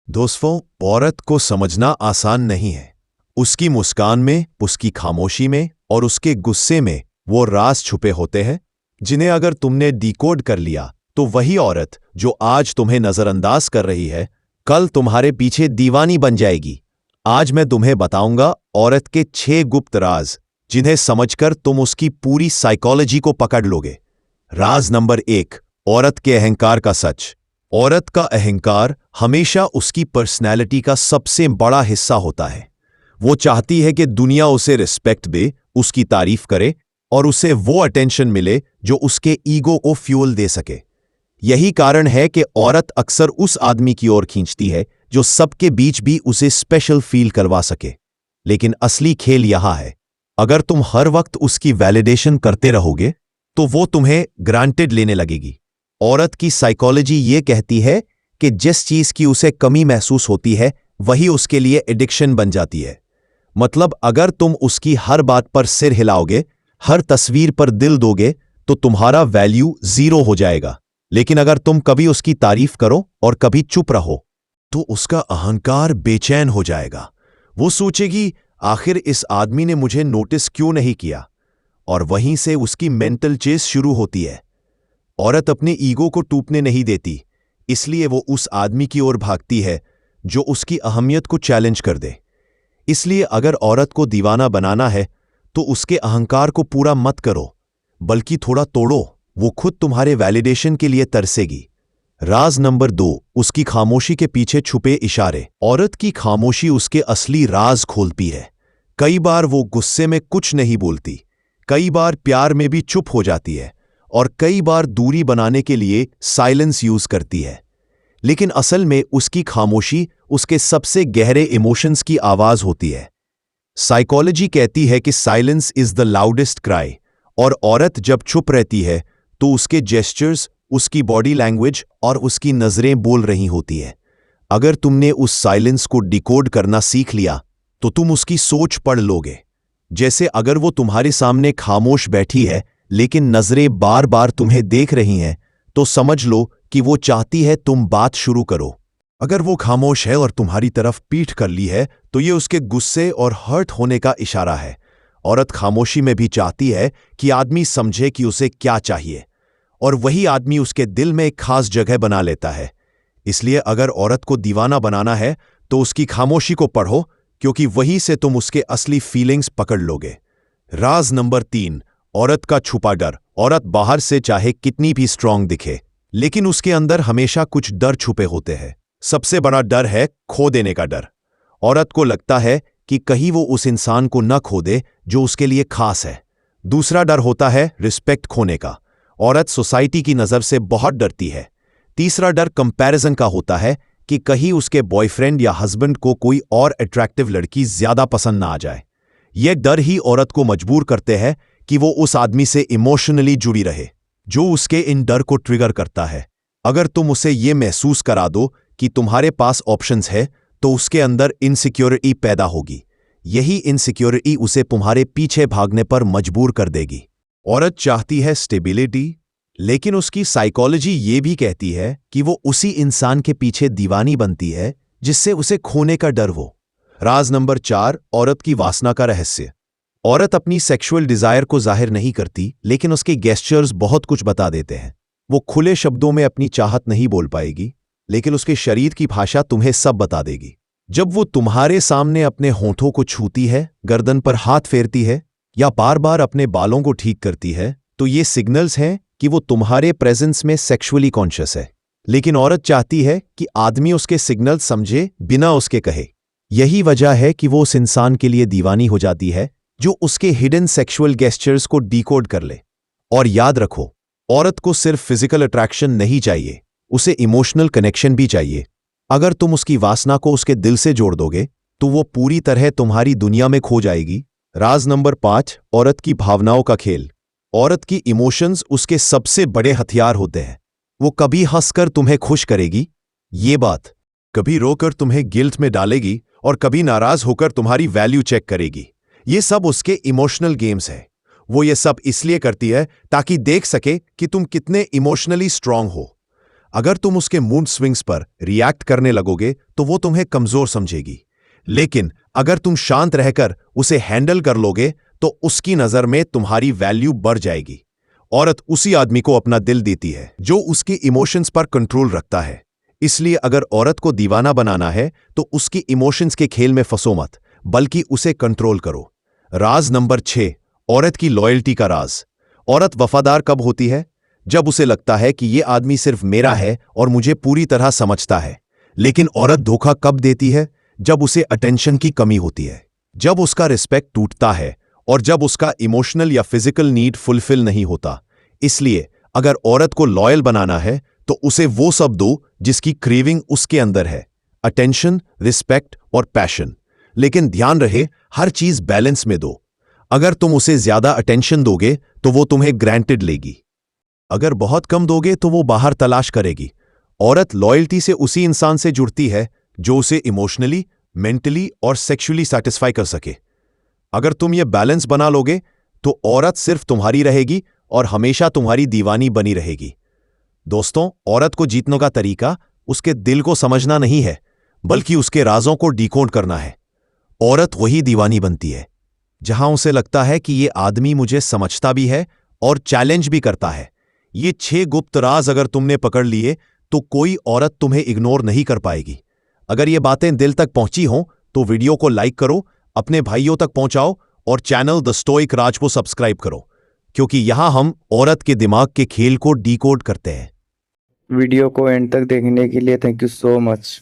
दोस्तों, औरत को समझना आसान नहीं है। उसकी मुस्कान में, उसकी खामोशी में और उसके गुस्से में वो राज छुपे होते हैं जिन्हें अगर तुमने डिकोड कर लिया तो वही औरत जो आज तुम्हें नजरअंदाज कर रही है कल तुम्हारे पीछे दीवानी बन जाएगी। आज मैं तुम्हें बताऊंगा औरत के 6 गुप्त राज जिन्हें समझकर तुम उसकी पूरी साइकोलॉजी को पकड़ लोगे। राज नंबर 1, औरत के अहंकार का सच। औरत का अहंकार हमेशा उसकी पर्सनैलिटी का सबसे बड़ा हिस्सा होता है। वो चाहती है कि दुनिया उसे रिस्पेक्ट दे, उसकी तारीफ करे और उसे वो अटेंशन मिले जो उसके ईगो को फ्यूल दे सके। यही कारण है कि औरत अक्सर उस आदमी की ओर खींचती है जो सबके बीच भी उसे स्पेशल फील करवा सके। लेकिन असली खेल यहां है, अगर तुम हर वक्त उसकी वैलिडेशन करते रहोगे तो वो तुम्हें ग्रांटेड लेने लगेगी। औरत की साइकोलॉजी ये कहती है कि जिस चीज की उसे कमी महसूस होती है वही उसके लिए एडिक्शन बन जाती है। मतलब अगर तुम उसकी हर बात पर सिर हिलाओगे, हर तस्वीर पर दिल दोगे तो तुम्हारा वैल्यू 0 हो जाएगा। लेकिन अगर तुम कभी उसकी तारीफ करो और कभी चुप रहो तो उसका अहंकार बेचैन हो जाएगा। वो सोचेगी आखिर इस आदमी ने मुझे नोटिस क्यों नहीं किया, और वहीं से उसकी मेंटल चेस शुरू होती है। औरत अपने ईगो को टूटने नहीं देती, इसलिए वो उस आदमी की ओर भागती है जो उसकी अहमियत को चैलेंज कर दे। इसलिए अगर औरत को दीवाना बनाना है तो उसके अहंकार को पूरा मत करो, बल्कि थोड़ा तोड़ो। वो खुद तुम्हारे वैलिडेशन के लिए तरसेगी। राज नंबर 2, उसकी खामोशी के पीछे छुपे इशारे। औरत की खामोशी उसके असली राज खोलती है। कई बार वो गुस्से में कुछ नहीं बोलती, कई बार प्यार में भी चुप हो जाती है और कई बार दूरी बनाने के लिए साइलेंस यूज करती है। लेकिन असल में उसकी खामोशी उसके सबसे गहरे इमोशंस की आवाज होती है। साइकोलॉजी कहती है कि silence is the loudest cry, और औरत जब चुप रहती है तो उसके जेस्चर्स, उसकी बॉडी लैंग्वेज और उसकी नजरें बोल रही होती है। अगर तुमने उस साइलेंस को डिकोड करना सीख लिया तो तुम उसकी सोच पढ़ लोगे। जैसे अगर वो तुम्हारे सामने खामोश बैठी है लेकिन नजरें बार बार तुम्हें देख रही हैं, तो समझ लो कि वो चाहती है तुम बात शुरू करो। अगर वो खामोश है और तुम्हारी तरफ पीठ कर ली है तो ये उसके गुस्से और हर्ट होने का इशारा है। औरत खामोशी में भी चाहती है कि आदमी समझे कि उसे क्या चाहिए, और वही आदमी उसके दिल में एक खास जगह बना लेता है। इसलिए अगर औरत को दीवाना बनाना है तो उसकी खामोशी को पढ़ो, क्योंकि वहीं से तुम उसके असली फीलिंग्स पकड़ लोगे। राज नंबर 3, औरत का छुपा डर। औरत बाहर से चाहे कितनी भी स्ट्रांग दिखे, लेकिन उसके अंदर हमेशा कुछ डर छुपे होते हैं। सबसे बड़ा डर है खो देने का डर। औरत को लगता है कि कहीं वो उस इंसान को न खो दे जो उसके लिए खास है। दूसरा डर होता है रिस्पेक्ट खोने का। औरत सोसाइटी की नजर से बहुत डरती है। तीसरा डर कंपैरिजन का होता है कि कहीं उसके बॉयफ्रेंड या हस्बैंड को कोई और अट्रैक्टिव लड़की ज्यादा पसंद ना आ जाए। यह डर ही औरत को मजबूर करते हैं कि वो उस आदमी से इमोशनली जुड़ी रहे जो उसके इन डर को ट्रिगर करता है। अगर तुम उसे ये महसूस करा दो कि तुम्हारे पास ऑप्शंस है तो उसके अंदर इनसिक्योरिटी पैदा होगी। यही इनसिक्योरिटी उसे तुम्हारे पीछे भागने पर मजबूर कर देगी। औरत चाहती है स्टेबिलिटी, लेकिन उसकी साइकोलॉजी ये भी कहती है कि वो उसी इंसान के पीछे दीवानी बनती है जिससे उसे खोने का डर हो। राज नंबर 4, औरत की वासना का रहस्य। औरत अपनी सेक्सुअल डिजायर को जाहिर नहीं करती, लेकिन उसके गेस्चर्स बहुत कुछ बता देते हैं। वो खुले शब्दों में अपनी चाहत नहीं बोल पाएगी, लेकिन उसके शरीर की भाषा तुम्हें सब बता देगी। जब वो तुम्हारे सामने अपने होठों को छूती है, गर्दन पर हाथ फेरती है या बार बार अपने बालों को ठीक करती है, तो ये सिग्नल्स हैं कि वो तुम्हारे प्रेजेंस में सेक्सुअली कॉन्शियस है। लेकिन औरत चाहती है कि आदमी उसके सिग्नल समझे बिना उसके कहे। यही वजह है कि वो उस इंसान के लिए दीवानी हो जाती है जो उसके हिडन सेक्सुअल गेस्चर्स को डिकोड कर ले। और याद रखो, औरत को सिर्फ फिजिकल अट्रैक्शन नहीं चाहिए, उसे इमोशनल कनेक्शन भी चाहिए। अगर तुम उसकी वासना को उसके दिल से जोड़ दोगे तो वो पूरी तरह तुम्हारी दुनिया में खो जाएगी। राज नंबर 5, औरत की भावनाओं का खेल। औरत की इमोशंस उसके सबसे बड़े हथियार होते हैं। वो कभी हंसकर तुम्हें खुश करेगी, ये बात, कभी रोकर तुम्हें गिल्ट में डालेगी और कभी नाराज होकर तुम्हारी वैल्यू चेक करेगी। ये सब उसके इमोशनल गेम्स है। वो ये सब इसलिए करती है ताकि देख सके कि तुम कितने इमोशनली स्ट्रांग हो। अगर तुम उसके मूड स्विंग्स पर रिएक्ट करने लगोगे तो वो तुम्हें कमजोर समझेगी, लेकिन अगर तुम शांत रहकर उसे हैंडल कर लोगे तो उसकी नजर में तुम्हारी वैल्यू बढ़ जाएगी। औरत उसी आदमी को अपना दिल देती है जो उसके इमोशंस पर कंट्रोल रखता है। इसलिए अगर औरत को दीवाना बनाना है तो उसकी इमोशंस के खेल में फंसो मत, बल्कि उसे कंट्रोल करो। राज नंबर 6, औरत की लॉयल्टी का राज। औरत वफादार कब होती है? जब उसे लगता है कि यह आदमी सिर्फ मेरा है और मुझे पूरी तरह समझता है। लेकिन औरत धोखा कब देती है? जब उसे अटेंशन की कमी होती है, जब उसका रिस्पेक्ट टूटता है और जब उसका इमोशनल या फिजिकल नीड फुलफिल नहीं होता। इसलिए अगर औरत को लॉयल बनाना है तो उसे वो सब दो जिसकी क्रेविंग उसके अंदर है, अटेंशन, रिस्पेक्ट और पैशन। लेकिन ध्यान रहे, हर चीज बैलेंस में दो। अगर तुम उसे ज्यादा अटेंशन दोगे तो वो तुम्हें ग्रांटेड लेगी, अगर बहुत कम दोगे तो वो बाहर तलाश करेगी। औरत लॉयल्टी से उसी इंसान से जुड़ती है जो उसे इमोशनली, मेंटली और सेक्सुअली सेटिस्फाई कर सके। अगर तुम ये बैलेंस बना लोगे तो औरत सिर्फ तुम्हारी रहेगी और हमेशा तुम्हारी दीवानी बनी रहेगी। दोस्तों, औरत को जीतने का तरीका उसके दिल को समझना नहीं है, बल्कि उसके राजों को डिकोड करना है। औरत वही दीवानी बनती है जहां उसे लगता है कि ये आदमी मुझे समझता भी है और चैलेंज भी करता है। ये 6 गुप्त राज अगर तुमने पकड़ लिए तो कोई औरत तुम्हें इग्नोर नहीं कर पाएगी। अगर ये बातें दिल तक पहुंची हों तो वीडियो को लाइक करो, अपने भाइयों तक पहुंचाओ और चैनल द स्टोइक राज को सब्सक्राइब करो, क्योंकि यहां हम औरत के दिमाग के खेल को डिकोड करते हैं। वीडियो को एंड तक देखने के लिए थैंक यू सो मच।